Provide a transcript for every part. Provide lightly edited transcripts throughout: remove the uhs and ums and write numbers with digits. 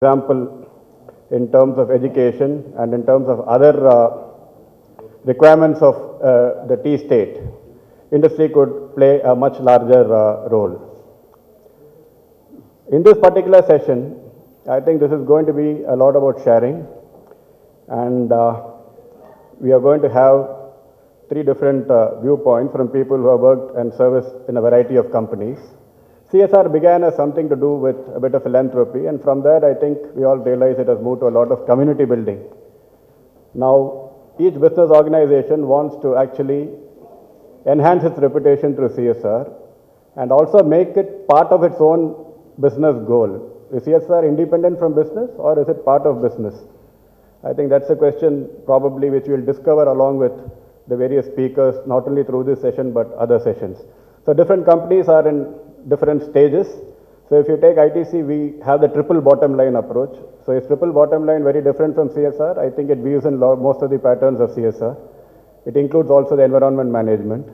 example, in terms of education and in terms of other requirements of the tea state, industry could play a much larger role. In this particular session, I think this is going to be a lot about sharing, and we are going to have three different viewpoints from people who have worked and serviced in a variety of companies. CSR began as something to do with a bit of philanthropy, and from there I think we all realize it has moved to a lot of community building. Now, each business organization wants to actually enhance its reputation through CSR and also make it part of its own business goal. Is CSR independent from business, or is it part of business? I think that's a question probably which we'll discover along with the various speakers, not only through this session but other sessions. So different companies are in different stages. So if you take ITC, we have the triple bottom line approach. So is triple bottom line very different from CSR? I think it weaves in most of the patterns of CSR. It includes also the environment management.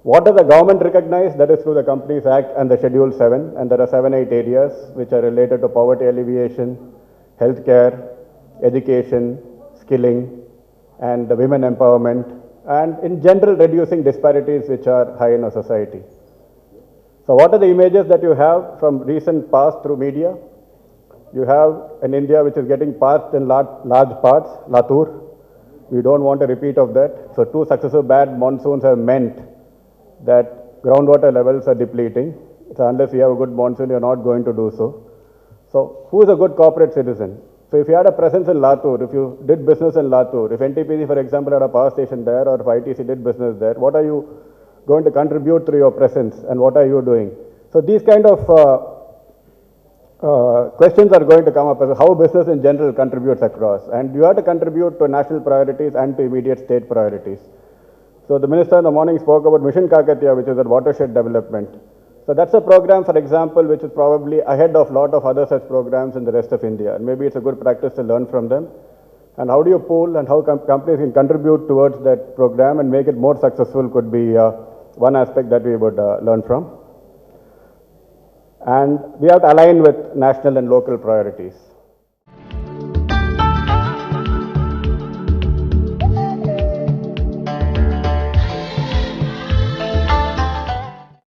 What does the government recognize? That is through the Companies Act and the Schedule 7, and there are 7-8 areas which are related to poverty alleviation, healthcare, education, skilling, and women empowerment, and in general reducing disparities which are high in our society. So what are the images that you have from recent past through media? You have an India which is getting parched in large parts, Latur. We don't want a repeat of that. So 2 successive bad monsoons have meant that groundwater levels are depleting. So unless you have a good monsoon, you're not going to do so. So who is a good corporate citizen? So if you had a presence in Latur, if you did business in Latur, if NTPC, for example, had a power station there, or if ITC did business there, what are you going to contribute through your presence, and what are you doing? So these kind of questions are going to come up as how business in general contributes across, and you have to contribute to national priorities and to immediate state priorities. So the minister in the morning spoke about Mission Kakatiya, which is a watershed development. So that's a program, for example, which is probably ahead of a lot of other such programs in the rest of India, and maybe it's a good practice to learn from them. And how do you pool and how companies can contribute towards that program and make it more successful could be one aspect that we would learn from. And we have to align with national and local priorities.